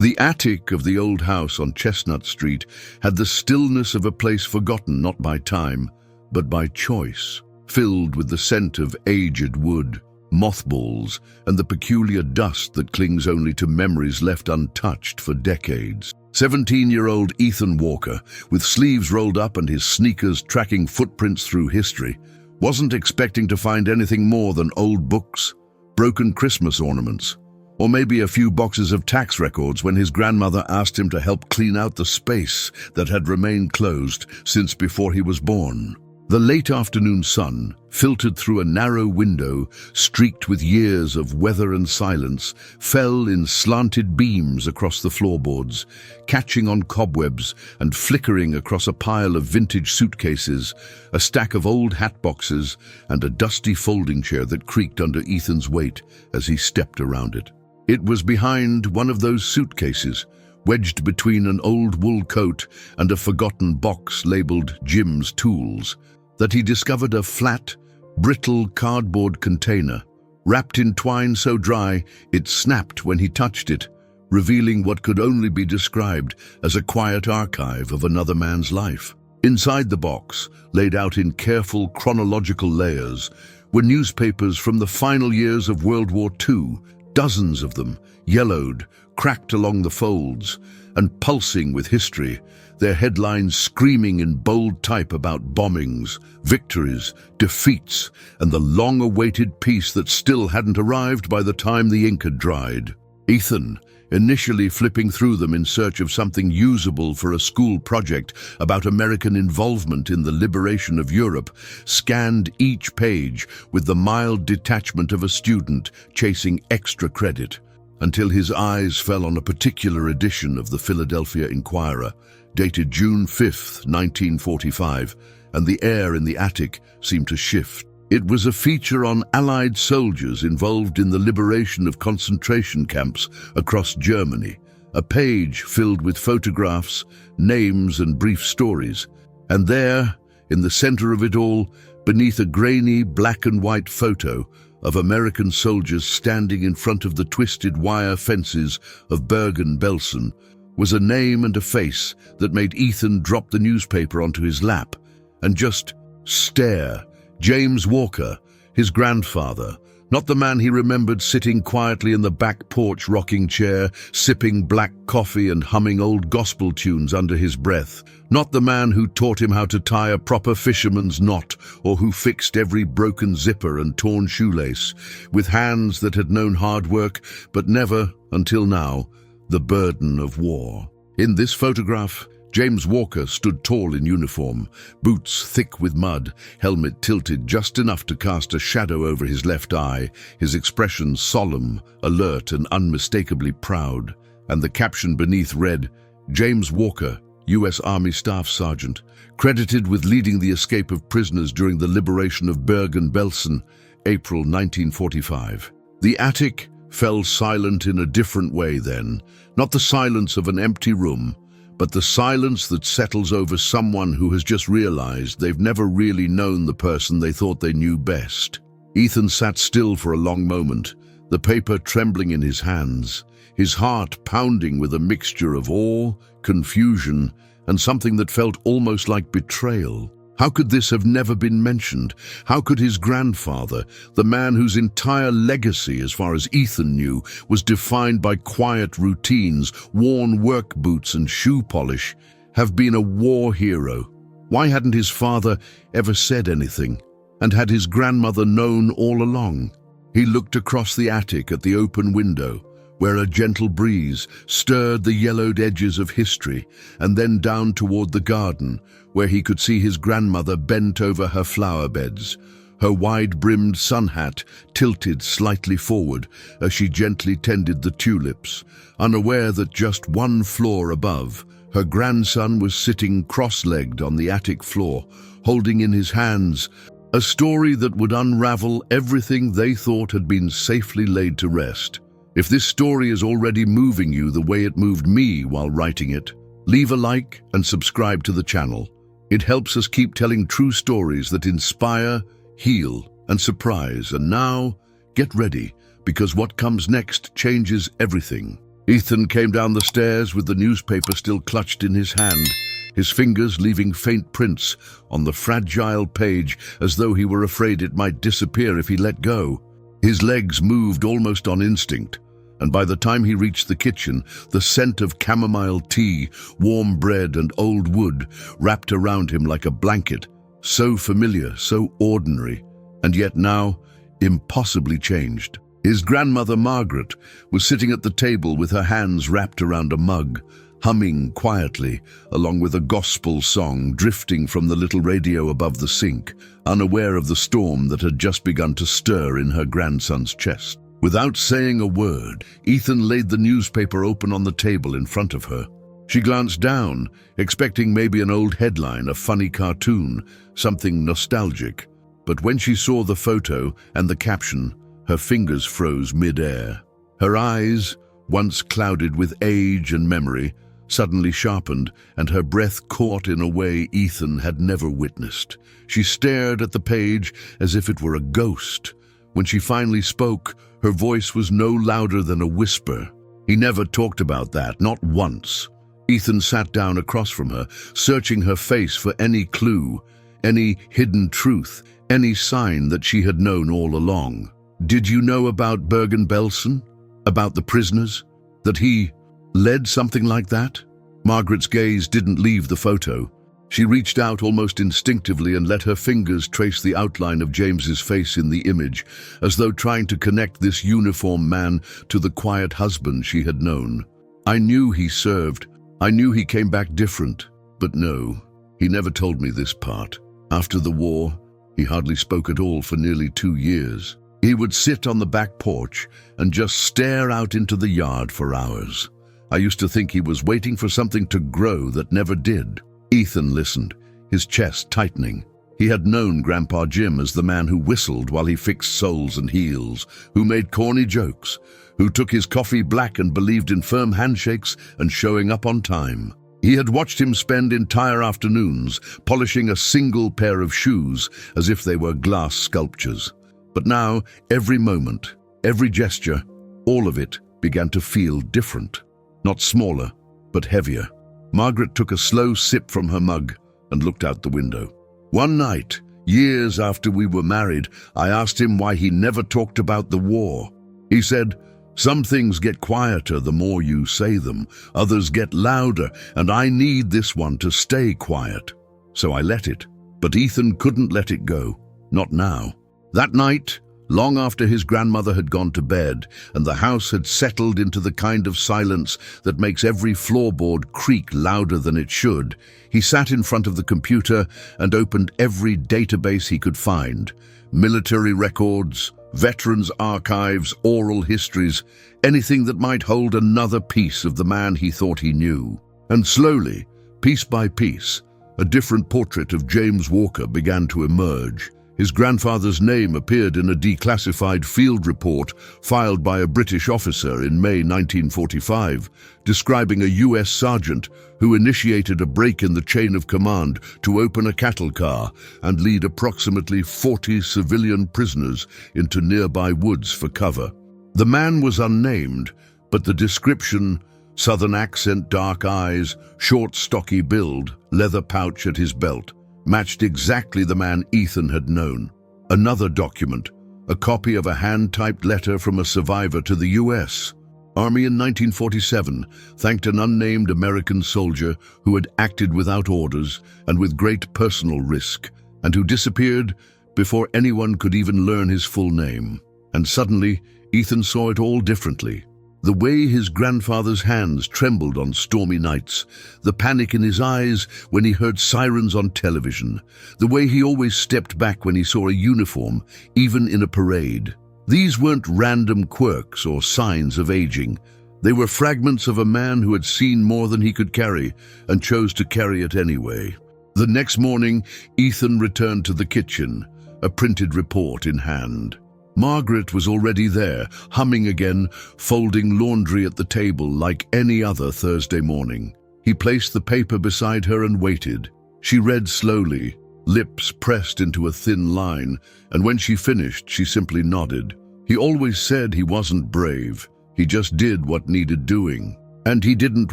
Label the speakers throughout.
Speaker 1: The attic of the old house on Chestnut Street had the stillness of a place forgotten not by time, but by choice, filled with the scent of aged wood, mothballs, and the peculiar dust that clings only to memories left untouched for decades. 17-year-old Ethan Walker, with sleeves rolled up and his sneakers tracking footprints through history, wasn't expecting to find anything more than old books, broken Christmas ornaments, or maybe a few boxes of tax records when his grandmother asked him to help clean out the space that had remained closed since before he was born. The late afternoon sun, filtered through a narrow window streaked with years of weather and silence, fell in slanted beams across the floorboards, catching on cobwebs and flickering across a pile of vintage suitcases, a stack of old hat boxes, and a dusty folding chair that creaked under Ethan's weight as he stepped around it. It was behind one of those suitcases, wedged between an old wool coat and a forgotten box labeled Jim's Tools, that he discovered a flat, brittle cardboard container, wrapped in twine so dry it snapped when he touched it, revealing what could only be described as a quiet archive of another man's life. Inside the box, laid out in careful chronological layers, were newspapers from the final years of World War II, dozens of them, yellowed, cracked along the folds, and pulsing with history, their headlines screaming in bold type about bombings, victories, defeats, and the long-awaited peace that still hadn't arrived by the time the ink had dried. Ethan, initially flipping through them in search of something usable for a school project about American involvement in the liberation of Europe, scanned each page with the mild detachment of a student chasing extra credit, until his eyes fell on a particular edition of the Philadelphia Inquirer, dated June 5, 1945, and the air in the attic seemed to shift. It was a feature on Allied soldiers involved in the liberation of concentration camps across Germany, a page filled with photographs, names, and brief stories. And there, in the center of it all, beneath a grainy black and white photo of American soldiers standing in front of the twisted wire fences of Bergen-Belsen, was a name and a face that made Ethan drop the newspaper onto his lap and just stare. James Walker, his grandfather, not the man he remembered sitting quietly in the back porch rocking chair, sipping black coffee and humming old gospel tunes under his breath, not the man who taught him how to tie a proper fisherman's knot or who fixed every broken zipper and torn shoelace, with hands that had known hard work but never, until now, the burden of war. In this photograph, James Walker stood tall in uniform, boots thick with mud, helmet tilted just enough to cast a shadow over his left eye, his expression solemn, alert, and unmistakably proud. And the caption beneath read, "James Walker, U.S. Army Staff Sergeant, credited with leading the escape of prisoners during the liberation of Bergen-Belsen, April 1945. The attic fell silent in a different way then, not the silence of an empty room, but the silence that settles over someone who has just realized they've never really known the person they thought they knew best. Ethan sat still for a long moment, the paper trembling in his hands, his heart pounding with a mixture of awe, confusion, and something that felt almost like betrayal. How could this have never been mentioned? How could his grandfather, the man whose entire legacy, as far as Ethan knew, was defined by quiet routines, worn work boots and shoe polish, have been a war hero? Why hadn't his father ever said anything? And had his grandmother known all along? He looked across the attic at the open window, where a gentle breeze stirred the yellowed edges of history, and then down toward the garden, where he could see his grandmother bent over her flower beds, her wide-brimmed sun hat tilted slightly forward as she gently tended the tulips, unaware that just one floor above, her grandson was sitting cross-legged on the attic floor, holding in his hands a story that would unravel everything they thought had been safely laid to rest. If this story is already moving you the way it moved me while writing it, leave a like and subscribe to the channel. It helps us keep telling true stories that inspire, heal, and surprise. And now, get ready, because what comes next changes everything. Ethan came down the stairs with the newspaper still clutched in his hand, his fingers leaving faint prints on the fragile page as though he were afraid it might disappear if he let go. His legs moved almost on instinct, and by the time he reached the kitchen, the scent of chamomile tea, warm bread, and old wood wrapped around him like a blanket, so familiar, so ordinary, and yet now impossibly changed. His grandmother Margaret was sitting at the table with her hands wrapped around a mug, humming quietly, along with a gospel song drifting from the little radio above the sink, unaware of the storm that had just begun to stir in her grandson's chest. Without saying a word, Ethan laid the newspaper open on the table in front of her. She glanced down, expecting maybe an old headline, a funny cartoon, something nostalgic. But when she saw the photo and the caption, her fingers froze mid-air. Her eyes, once clouded with age and memory, suddenly sharpened, and her breath caught in a way Ethan had never witnessed. She stared at the page as if it were a ghost. When she finally spoke, her voice was no louder than a whisper. He never talked about that, not once. Ethan sat down across from her, searching her face for any clue, any hidden truth, any sign that she had known all along. "Did you know about Bergen-Belsen? About the prisoners? That he led something like that?" Margaret's gaze didn't leave the photo. She reached out almost instinctively and let her fingers trace the outline of James's face in the image, as though trying to connect this uniformed man to the quiet husband she had known. "I knew he served. I knew he came back different. But no, he never told me this part. After the war, he hardly spoke at all for nearly 2 years. He would sit on the back porch and just stare out into the yard for hours. I used to think he was waiting for something to grow that never did." Ethan listened, his chest tightening. He had known Grandpa Jim as the man who whistled while he fixed soles and heels, who made corny jokes, who took his coffee black and believed in firm handshakes and showing up on time. He had watched him spend entire afternoons polishing a single pair of shoes as if they were glass sculptures. But now, every moment, every gesture, all of it began to feel different. Not smaller, but heavier. Margaret took a slow sip from her mug and looked out the window. "One night, years after we were married, I asked him why he never talked about the war. He said, 'Some things get quieter the more you say them, others get louder, and I need this one to stay quiet.' So I let it. But Ethan couldn't let it go. Not now." That night, long after his grandmother had gone to bed and the house had settled into the kind of silence that makes every floorboard creak louder than it should, he sat in front of the computer and opened every database he could find. Military records, veterans' archives, oral histories, anything that might hold another piece of the man he thought he knew. And slowly, piece by piece, a different portrait of James Walker began to emerge. His grandfather's name appeared in a declassified field report filed by a British officer in May 1945, describing a US sergeant who initiated a break in the chain of command to open a cattle car and lead approximately 40 civilian prisoners into nearby woods for cover. The man was unnamed, but the description, southern accent, dark eyes, short stocky build, leather pouch at his belt, matched exactly the man Ethan had known. Another document, a copy of a hand-typed letter from a survivor to the US. Army in 1947 thanked an unnamed American soldier who had acted without orders and with great personal risk, and who disappeared before anyone could even learn his full name. And suddenly, Ethan saw it all differently. The way his grandfather's hands trembled on stormy nights, the panic in his eyes when he heard sirens on television, the way he always stepped back when he saw a uniform, even in a parade. These weren't random quirks or signs of aging. They were fragments of a man who had seen more than he could carry and chose to carry it anyway. The next morning, Ethan returned to the kitchen, a printed report in hand. Margaret was already there, humming again, folding laundry at the table like any other Thursday morning. He placed the paper beside her and waited. She read slowly, lips pressed into a thin line, and when she finished, she simply nodded. He always said he wasn't brave, He just did what needed doing. And he didn't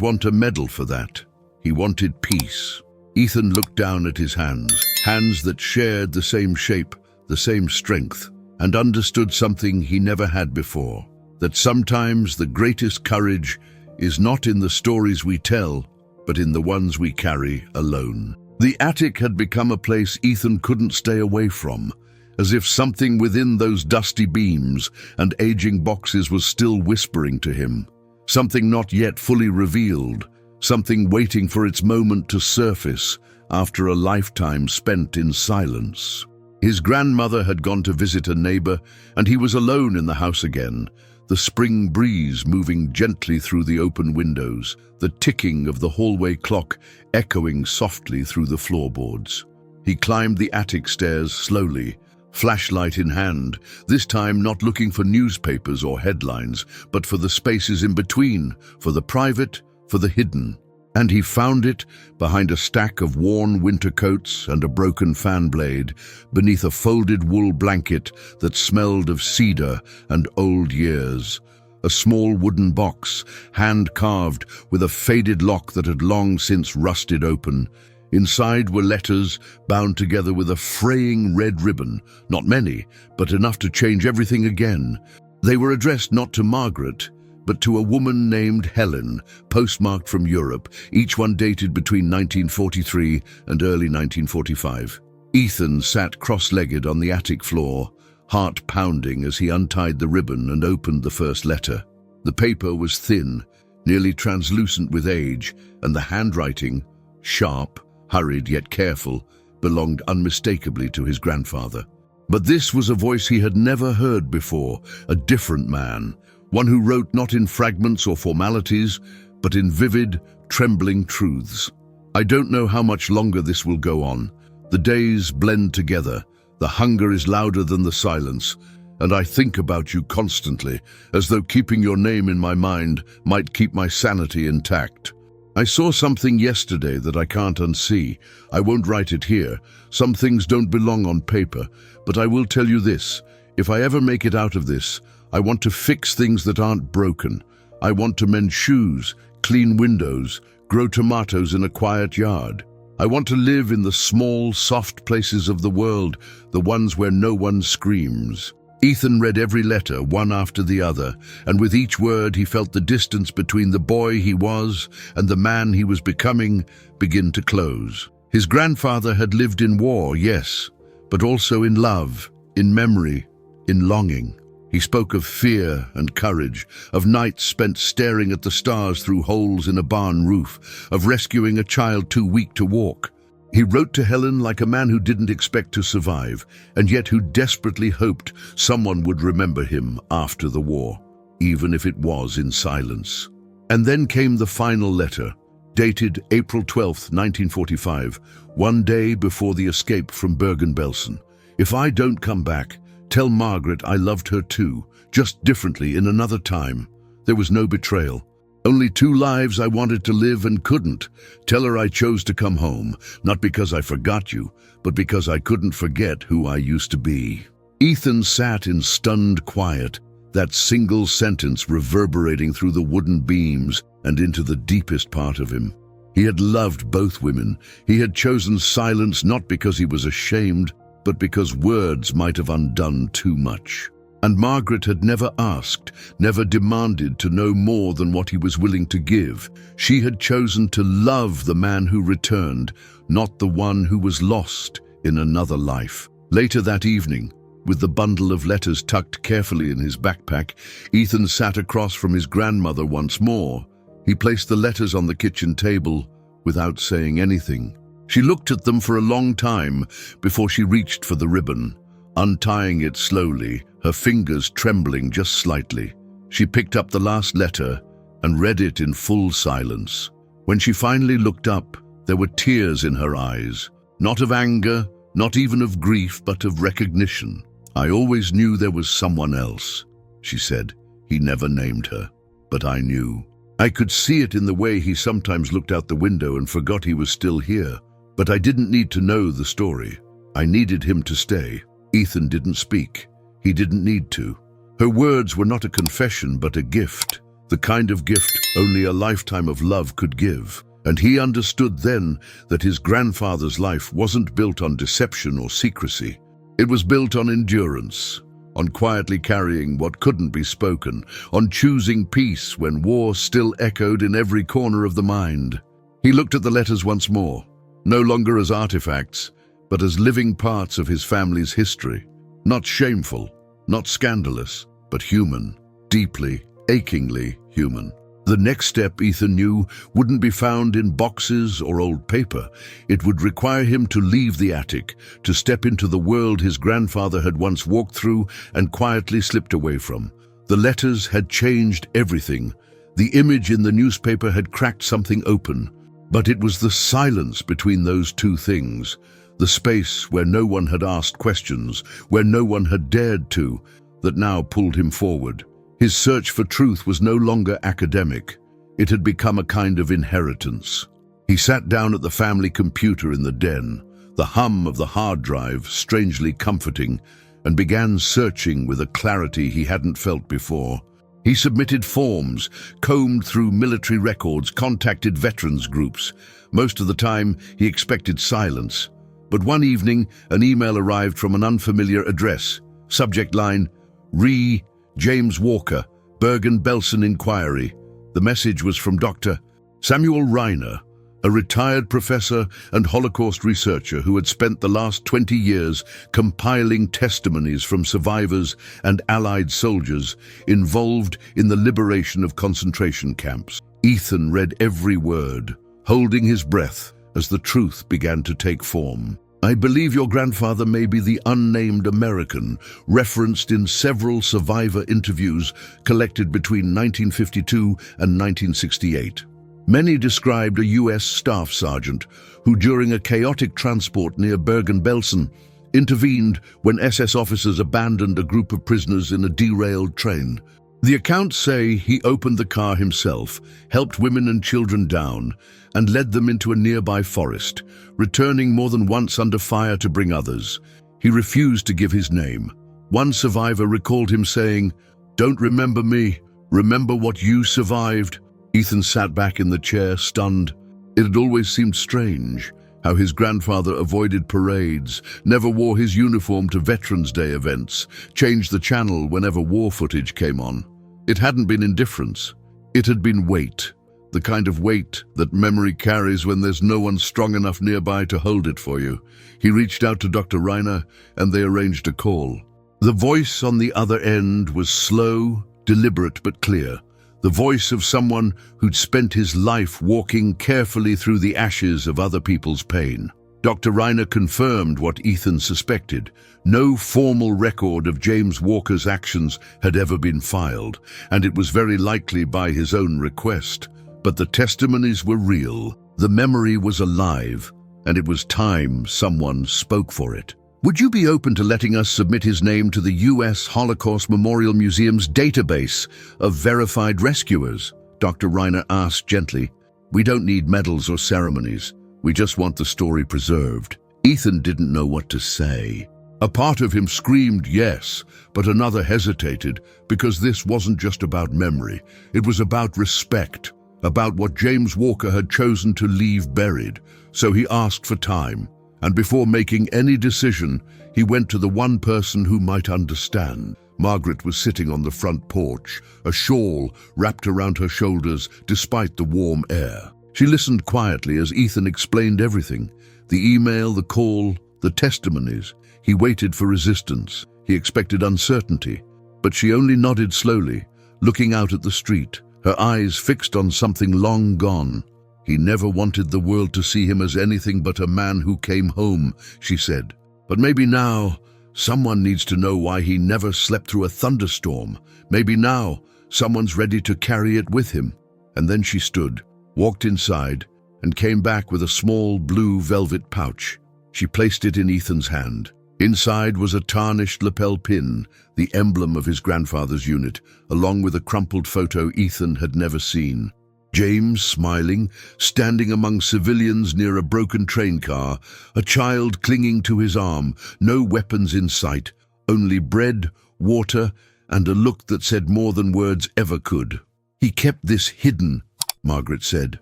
Speaker 1: want a medal for that. He wanted peace. Ethan looked down at his hands that shared the same shape, the same strength, and understood something he never had before, that sometimes the greatest courage is not in the stories we tell, but in the ones we carry alone. The attic had become a place Ethan couldn't stay away from, as if something within those dusty beams and aging boxes was still whispering to him. Something not yet fully revealed, something waiting for its moment to surface after a lifetime spent in silence. His grandmother had gone to visit a neighbor, and he was alone in the house again, the spring breeze moving gently through the open windows, the ticking of the hallway clock echoing softly through the floorboards. He climbed the attic stairs slowly, flashlight in hand, this time not looking for newspapers or headlines, but for the spaces in between, for the private, for the hidden. And he found it behind a stack of worn winter coats and a broken fan blade, beneath a folded wool blanket that smelled of cedar and old years. A small wooden box, hand-carved, with a faded lock that had long since rusted open. Inside were letters bound together with a fraying red ribbon, not many, but enough to change everything again. They were addressed not to Margaret, but to a woman named Helen, postmarked from Europe, each one dated between 1943 and early 1945. Ethan sat cross-legged on the attic floor, heart pounding as he untied the ribbon and opened the first letter. The paper was thin, nearly translucent with age, and the handwriting, sharp, hurried yet careful, belonged unmistakably to his grandfather. But this was a voice he had never heard before, a different man, one who wrote not in fragments or formalities, but in vivid, trembling truths. I don't know how much longer this will go on. The days blend together, the hunger is louder than the silence, and I think about you constantly, as though keeping your name in my mind might keep my sanity intact. I saw something yesterday that I can't unsee. I won't write it here. Some things don't belong on paper, but I will tell you this. If I ever make it out of this, I want to fix things that aren't broken. I want to mend shoes, clean windows, grow tomatoes in a quiet yard. I want to live in the small, soft places of the world, the ones where no one screams. Ethan read every letter, one after the other, and with each word he felt the distance between the boy he was and the man he was becoming begin to close. His grandfather had lived in war, yes, but also in love, in memory, in longing. He spoke of fear and courage, of nights spent staring at the stars through holes in a barn roof, of rescuing a child too weak to walk. He wrote to Helen like a man who didn't expect to survive, and yet who desperately hoped someone would remember him after the war, even if it was in silence. And then came the final letter, dated April 12th, 1945, one day before the escape from Bergen-Belsen. If I don't come back, tell Margaret I loved her too, just differently in another time. There was no betrayal. Only two lives I wanted to live and couldn't. Tell her I chose to come home, not because I forgot you, but because I couldn't forget who I used to be. Ethan sat in stunned quiet, that single sentence reverberating through the wooden beams and into the deepest part of him. He had loved both women. He had chosen silence not because he was ashamed, but because words might have undone too much. And Margaret had never asked, never demanded to know more than what he was willing to give. She had chosen to love the man who returned, not the one who was lost in another life. Later that evening, with the bundle of letters tucked carefully in his backpack, Ethan sat across from his grandmother once more. He placed the letters on the kitchen table without saying anything. She looked at them for a long time before she reached for the ribbon, untying it slowly, her fingers trembling just slightly. She picked up the last letter and read it in full silence. When she finally looked up, there were tears in her eyes, not of anger, not even of grief, but of recognition. I always knew there was someone else, she said. He never named her, but I knew. I could see it in the way he sometimes looked out the window and forgot he was still here. But I didn't need to know the story. I needed him to stay. Ethan didn't speak. He didn't need to. Her words were not a confession but a gift, the kind of gift only a lifetime of love could give. And he understood then that his grandfather's life wasn't built on deception or secrecy. It was built on endurance, on quietly carrying what couldn't be spoken, on choosing peace when war still echoed in every corner of the mind. He looked at the letters once more, no longer as artifacts, but as living parts of his family's history. Not shameful, not scandalous, but human, deeply, achingly human. The next step, Ethan knew, wouldn't be found in boxes or old paper. It would require him to leave the attic, to step into the world his grandfather had once walked through and quietly slipped away from. The letters had changed everything. The image in the newspaper had cracked something open. But it was the silence between those two things, the space where no one had asked questions, where no one had dared to, that now pulled him forward. His search for truth was no longer academic. It had become a kind of inheritance. He sat down at the family computer in the den, the hum of the hard drive strangely comforting, and began searching with a clarity he hadn't felt before. He submitted forms, combed through military records, contacted veterans groups. Most of the time, he expected silence. But one evening, an email arrived from an unfamiliar address. Subject line, Re. James Walker, Bergen-Belsen Inquiry. The message was from Dr. Samuel Reiner, a retired professor and Holocaust researcher who had spent the last 20 years compiling testimonies from survivors and Allied soldiers involved in the liberation of concentration camps. Ethan read every word, holding his breath as the truth began to take form. I believe your grandfather may be the unnamed American, referenced in several survivor interviews collected between 1952 and 1968. Many described a U.S. staff sergeant who, during a chaotic transport near Bergen-Belsen, intervened when SS officers abandoned a group of prisoners in a derailed train. The accounts say he opened the car himself, helped women and children down, and led them into a nearby forest, returning more than once under fire to bring others. He refused to give his name. One survivor recalled him saying, "Don't remember me, remember what you survived." Ethan sat back in the chair, stunned. It had always seemed strange how his grandfather avoided parades, never wore his uniform to Veterans Day events, changed the channel whenever war footage came on. It hadn't been indifference. It had been weight, the kind of weight that memory carries when there's no one strong enough nearby to hold it for you. He reached out to Dr. Reiner, and they arranged a call. The voice on the other end was slow, deliberate but clear. The voice of someone who'd spent his life walking carefully through the ashes of other people's pain. Dr. Reiner confirmed what Ethan suspected. No formal record of James Walker's actions had ever been filed, and it was very likely by his own request. But the testimonies were real, the memory was alive, and it was time someone spoke for it. Would you be open to letting us submit his name to the U.S. Holocaust Memorial Museum's database of verified rescuers? Dr. Reiner asked gently. We don't need medals or ceremonies. We just want the story preserved. Ethan didn't know what to say. A part of him screamed yes, but another hesitated, because this wasn't just about memory. It was about respect, about what James Walker had chosen to leave buried. So he asked for time. And before making any decision, he went to the one person who might understand. Margaret was sitting on the front porch, a shawl wrapped around her shoulders despite the warm air. She listened quietly as Ethan explained everything. The email, the call, the testimonies. He waited for resistance. He expected uncertainty. But she only nodded slowly, looking out at the street, her eyes fixed on something long gone. He never wanted the world to see him as anything but a man who came home, she said. But maybe now, someone needs to know why he never slept through a thunderstorm. Maybe now, someone's ready to carry it with him. And then she stood, walked inside, and came back with a small blue velvet pouch. She placed it in Ethan's hand. Inside was a tarnished lapel pin, the emblem of his grandfather's unit, along with a crumpled photo Ethan had never seen. James, smiling, standing among civilians near a broken train car, a child clinging to his arm, no weapons in sight, only bread, water, and a look that said more than words ever could. "He kept this hidden," Margaret said.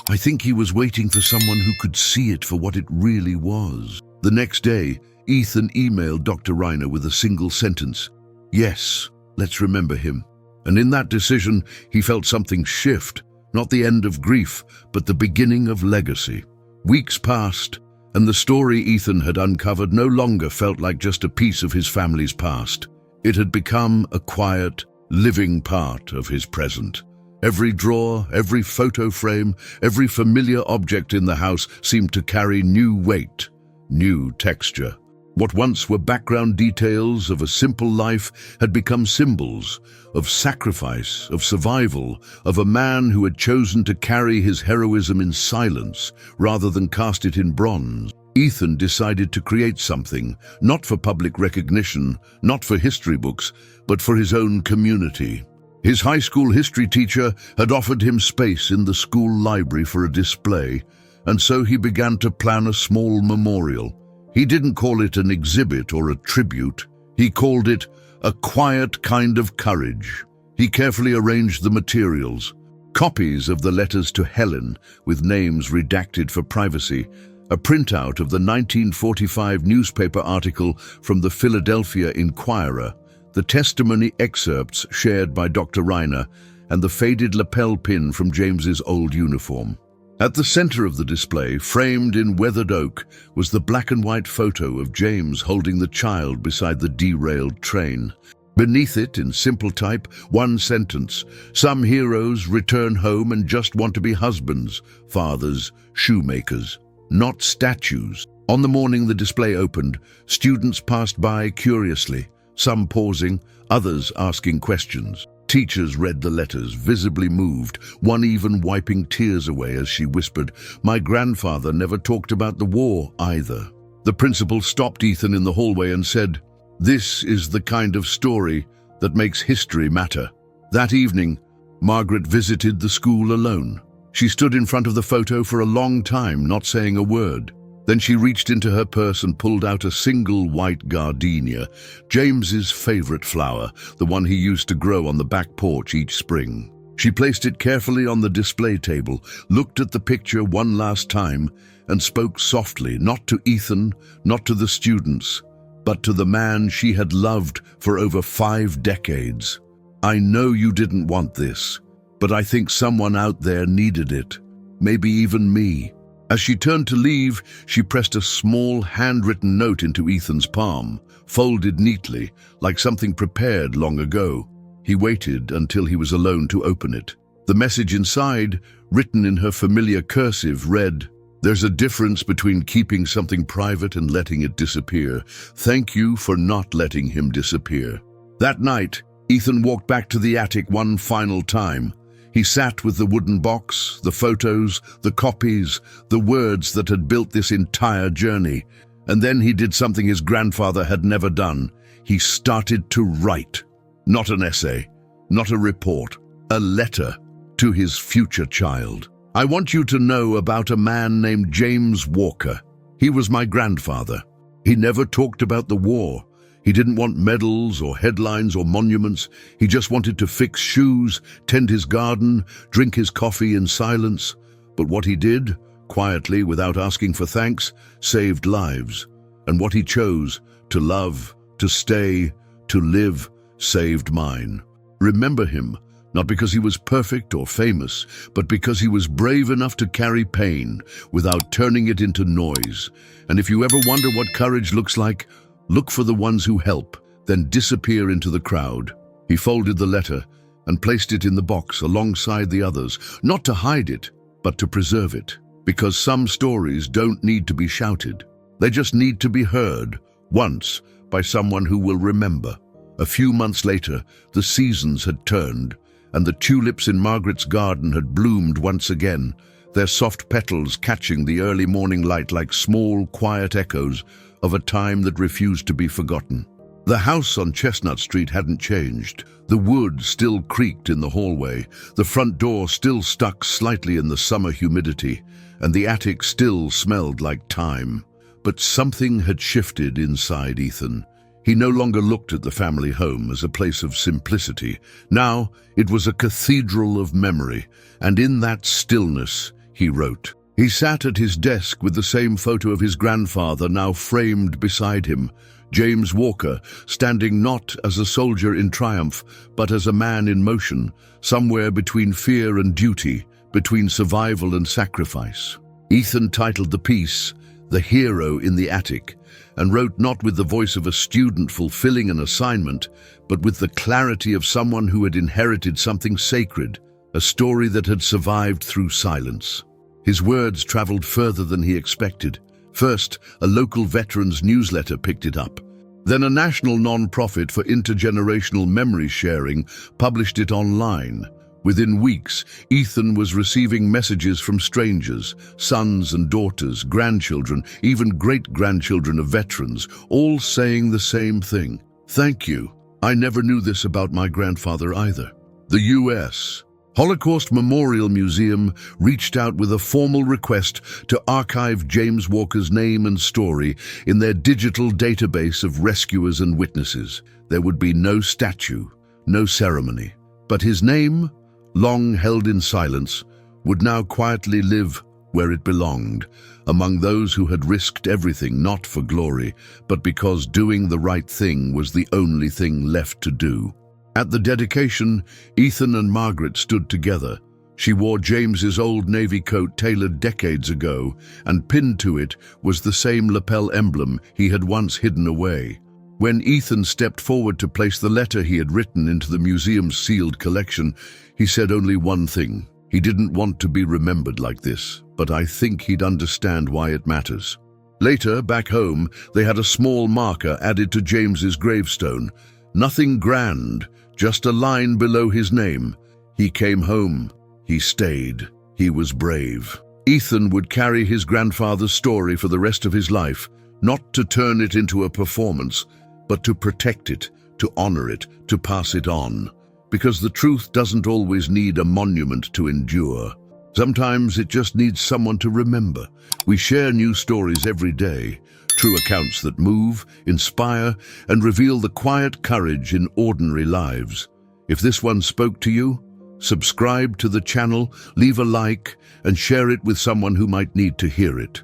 Speaker 1: "I think he was waiting for someone who could see it for what it really was." The next day, Ethan emailed Dr. Reiner with a single sentence: "Yes, let's remember him." And in that decision, he felt something shift, not the end of grief, but the beginning of legacy. Weeks passed, and the story Ethan had uncovered no longer felt like just a piece of his family's past. It had become a quiet, living part of his present. Every drawer, every photo frame, every familiar object in the house seemed to carry new weight, new texture. What once were background details of a simple life had become symbols of sacrifice, of survival, of a man who had chosen to carry his heroism in silence rather than cast it in bronze. Ethan decided to create something, not for public recognition, not for history books, but for his own community. His high school history teacher had offered him space in the school library for a display, and so he began to plan a small memorial. He didn't call it an exhibit or a tribute. He called it a quiet kind of courage. He carefully arranged the materials: copies of the letters to Helen with names redacted for privacy, a printout of the 1945 newspaper article from the Philadelphia Inquirer, the testimony excerpts shared by Dr. Reiner, and the faded lapel pin from James's old uniform. At the center of the display, framed in weathered oak, was the black and white photo of James holding the child beside the derailed train. Beneath it, in simple type, one sentence: "Some heroes return home and just want to be husbands, fathers, shoemakers, not statues." On the morning the display opened, students passed by curiously, some pausing, others asking questions. Teachers read the letters, visibly moved, one even wiping tears away as she whispered, "My grandfather never talked about the war either." The principal stopped Ethan in the hallway and said, "This is the kind of story that makes history matter." That evening, Margaret visited the school alone. She stood in front of the photo for a long time, not saying a word. Then she reached into her purse and pulled out a single white gardenia, James's favorite flower, the one he used to grow on the back porch each spring. She placed it carefully on the display table, looked at the picture one last time, and spoke softly, not to Ethan, not to the students, but to the man she had loved for over 5 decades. "I know you didn't want this, but I think someone out there needed it. Maybe even me." As she turned to leave, she pressed a small handwritten note into Ethan's palm, folded neatly, like something prepared long ago. He waited until he was alone to open it. The message inside, written in her familiar cursive, read, "There's a difference between keeping something private and letting it disappear. Thank you for not letting him disappear." That night, Ethan walked back to the attic one final time. He sat with the wooden box, the photos, the copies, the words that had built this entire journey. And then he did something his grandfather had never done. He started to write. Not an essay, not a report, a letter to his future child. "I want you to know about a man named James Walker. He was my grandfather. He never talked about the war. He didn't want medals or headlines or monuments. He just wanted to fix shoes, tend his garden, drink his coffee in silence. But what he did, quietly, without asking for thanks, saved lives. And what he chose, to love, to stay, to live, saved mine. Remember him, not because he was perfect or famous, but because he was brave enough to carry pain without turning it into noise. And if you ever wonder what courage looks like, look for the ones who help, then disappear into the crowd." He folded the letter and placed it in the box alongside the others, not to hide it, but to preserve it. Because some stories don't need to be shouted. They just need to be heard, once, by someone who will remember. A few months later, the seasons had turned, and the tulips in Margaret's garden had bloomed once again, their soft petals catching the early morning light like small, quiet echoes of a time that refused to be forgotten. The house on Chestnut Street hadn't changed. The wood still creaked in the hallway, the front door still stuck slightly in the summer humidity, and the attic still smelled like time. But something had shifted inside Ethan. He no longer looked at the family home as a place of simplicity. Now it was a cathedral of memory, and in that stillness he wrote. He sat at his desk with the same photo of his grandfather now framed beside him, James Walker, standing not as a soldier in triumph, but as a man in motion, somewhere between fear and duty, between survival and sacrifice. Ethan titled the piece, "The Hero in the Attic," and wrote not with the voice of a student fulfilling an assignment, but with the clarity of someone who had inherited something sacred, a story that had survived through silence. His words traveled further than he expected. First, a local veterans newsletter picked it up. Then a national non-profit for intergenerational memory sharing published it online. Within weeks, Ethan was receiving messages from strangers, sons and daughters, grandchildren, even great-grandchildren of veterans, all saying the same thing. "Thank you. I never knew this about my grandfather either." The U.S. Holocaust Memorial Museum reached out with a formal request to archive James Walker's name and story in their digital database of rescuers and witnesses. There would be no statue, no ceremony, but his name, long held in silence, would now quietly live where it belonged, among those who had risked everything not for glory, but because doing the right thing was the only thing left to do. At the dedication, Ethan and Margaret stood together. She wore James's old navy coat tailored decades ago, and pinned to it was the same lapel emblem he had once hidden away. When Ethan stepped forward to place the letter he had written into the museum's sealed collection, he said only one thing. He didn't want to be remembered like this, but I think he'd understand why it matters. Later, back home, they had a small marker added to James's gravestone. Nothing grand, just a line below his name. He came home. He stayed. He was brave. Ethan would carry his grandfather's story for the rest of his life, not to turn it into a performance, but to protect it, to honor it, to pass it on. Because the truth doesn't always need a monument to endure. Sometimes it just needs someone to remember. We share new stories every day, true accounts that move, inspire, and reveal the quiet courage in ordinary lives. If this one spoke to you, subscribe to the channel, leave a like, and share it with someone who might need to hear it.